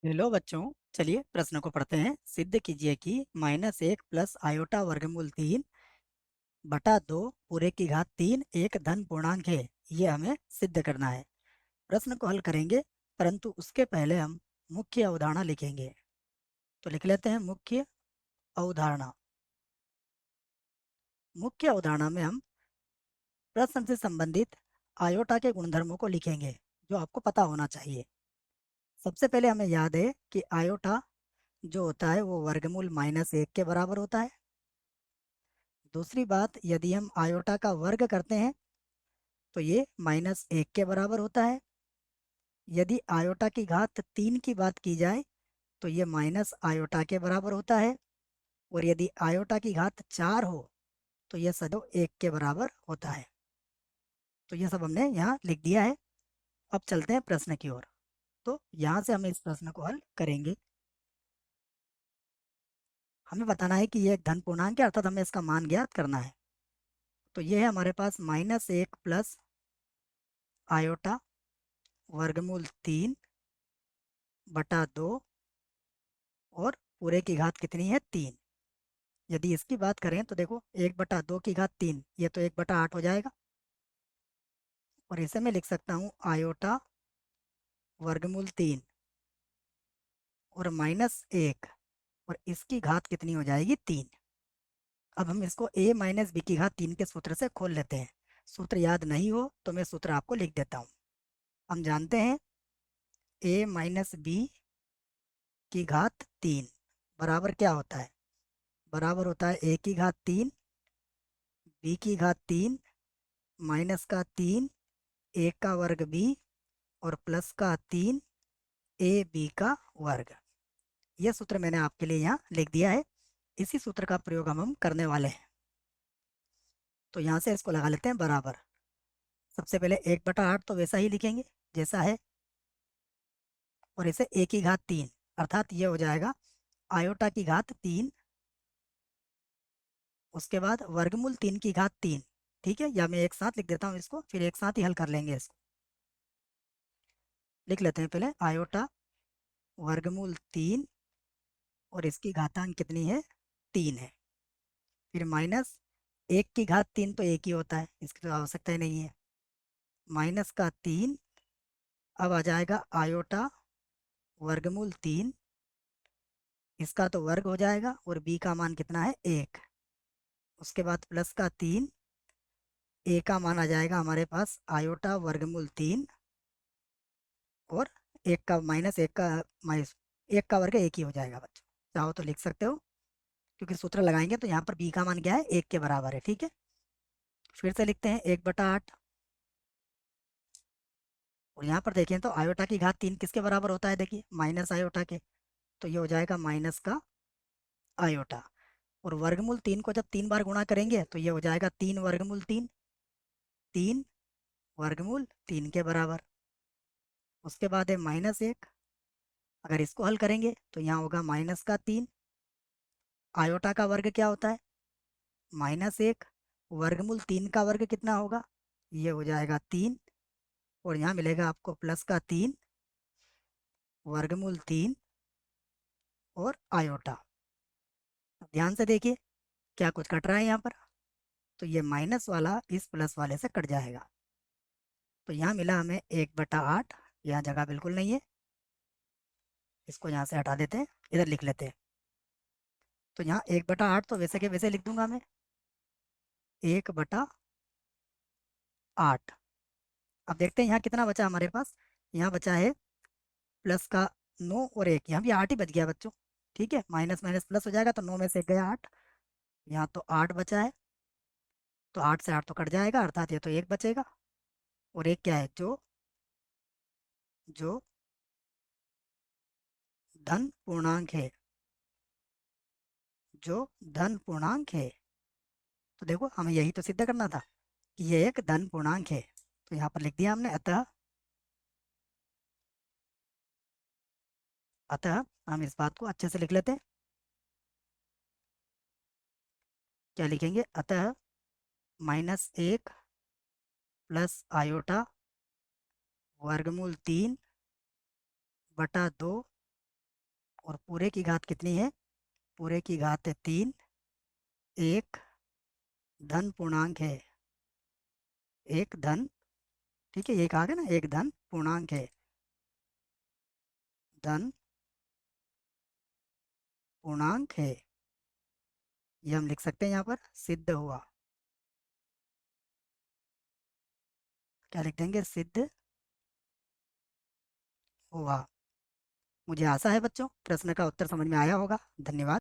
Hello बच्चों। चलिए प्रश्न को पढ़ते हैं। सिद्ध कीजिए कि -1 प्लस आयोटा वर्गमूल 3 बटा 2 पूरे की घात 3 एक धन पूर्णांक है। ये हमें सिद्ध करना है। प्रश्न को हल करेंगे, परंतु उसके पहले हम मुख्य अवधारणा लिखेंगे। तो लिख लेते हैं मुख्य अवधारणा। मुख्य अवधारणा में हम प्रश्न से संबंधित आयोटा के गुणधर्मों को लिखेंगे, जो आपको पता होना चाहिए। सबसे पहले हमें याद है कि आयोटा जो होता है वो वर्गमूल -1 के बराबर होता है। दूसरी बात, यदि हम आयोटा का वर्ग करते हैं तो ये -1 के बराबर होता है। यदि आयोटा की घात 3 की बात की जाए तो ये माइनस आयोटा के बराबर होता है। और यदि आयोटा की घात 4 हो तो ये सदैव 1 के बराबर होता है। तो ये सब हमने यहाँ लिख दिया है। अब चलते हैं प्रश्न की ओर। तो यहाँ से हम इस प्रश्न को हल करेंगे। हमें बताना है कि ये एक धन पूर्णांक है, अर्थात हमें इसका मान ज्ञात करना है। तो ये है हमारे पास -1 प्लस आयोटा वर्गमूल 3 बटा 2 और पूरे की घात कितनी है, 3। यदि इसकी बात करें तो देखो 1/2 की घात 3, ये तो 1/8 हो जाएगा। और इसे मैं लिख सकता हूँ आयोटा वर्गमूल 3 और -1, और इसकी घात कितनी हो जाएगी, 3। अब हम इसको a - b की घात 3 के सूत्र से खोल लेते हैं। सूत्र याद नहीं हो तो मैं सूत्र आपको लिख देता हूँ। हम जानते हैं a - b की घात 3 बराबर क्या होता है, बराबर होता है a की घात 3 b की घात 3 -3 a का वर्ग b और +3 ab का वर्ग। यह सूत्र मैंने आपके लिए यहाँ लिख दिया है। इसी सूत्र का प्रयोग हम करने वाले हैं। तो यहाँ से इसको लगा लेते हैं बराबर। सबसे पहले 1/8 तो वैसा ही लिखेंगे जैसा है, और इसे a की घात 3, अर्थात ये हो जाएगा आयोटा की घात 3, उसके बाद वर्गमूल 3 की घात 3। ठीक है, या मैं एक साथ लिख देता हूँ इसको, फिर एक साथ ही हल कर लेंगे इसको। लिख लेते हैं पहले आयोटा वर्गमूल 3 और इसकी घातांक कितनी है, 3 है। फिर -1 की घात 3 तो एक ही होता है, इसकी तो आवश्यकता ही नहीं है। -3, अब आ जाएगा आयोटा वर्गमूल 3, इसका तो वर्ग हो जाएगा और b का मान कितना है, 1। उसके बाद +3, a का मान आ जाएगा हमारे पास आयोटा वर्गमूल 3, और 1 का वर्ग 1 ही हो जाएगा बच्चों। चाहो तो लिख सकते हो, क्योंकि सूत्र लगाएंगे तो यहाँ पर b का मान क्या है, 1 के बराबर है। ठीक है, फिर से लिखते हैं 1/8। और यहाँ पर देखें तो आयोटा की घात 3 किसके बराबर होता है, देखिए माइनस आयोटा के। तो ये हो जाएगा माइनस का आयोटा। और वर्गमूल 3 को जब 3 बार गुणा करेंगे तो ये हो जाएगा 3 वर्गमूल 3, 3 वर्गमूल 3 के बराबर। उसके बाद है -1, अगर इसको हल करेंगे तो यहाँ होगा -3। आयोटा का वर्ग क्या होता है, -1। वर्गमूल 3 का वर्ग कितना होगा, ये हो जाएगा 3। और यहाँ मिलेगा आपको +3 वर्गमूल 3 और आयोटा। ध्यान से देखिए क्या कुछ कट रहा है यहाँ पर। तो ये माइनस वाला इस प्लस वाले से कट जाएगा। तो यहाँ मिला हमें 1/8। यहाँ जगह बिल्कुल नहीं है, इसको यहाँ से हटा देते हैं, इधर लिख लेते हैं। तो यहाँ 1/8 तो वैसे के वैसे लिख दूंगा मैं, 1/8। अब देखते हैं यहाँ कितना बचा हमारे पास। यहाँ बचा है प्लस का 9 और 1, यहाँ भी 8 ही बच गया बच्चों। ठीक है, माइनस माइनस प्लस हो जाएगा तो 9 में से 1 गया 8, यहाँ तो 8 बचा है। तो 8 से 8 तो कट जाएगा, अर्थात ये तो 1 बचेगा। और एक क्या है, जो जो धन पूर्णांक है, जो धन पूर्णांक है। तो देखो हमें यही तो सिद्ध करना था कि ये एक धन पूर्णांक है। तो यहाँ पर लिख दिया हमने, अतः अतः हम इस बात को अच्छे से लिख लेते हैं। क्या लिखेंगे, अतः -1 प्लस आयोटा वर्गमूल 3/2 और पूरे की घात कितनी है? पूरे की घात है 3, एक धन पूर्णांक है, एक धन, ठीक है, ये कहा गया ना, एक धन पूर्णांक है, धन पूर्णांक है, ये हम लिख सकते हैं यहाँ पर, सिद्ध हुआ। क्या लिख देंगे? सिद्ध हुआ। मुझे आशा है बच्चों प्रश्न का उत्तर समझ में आया होगा। धन्यवाद।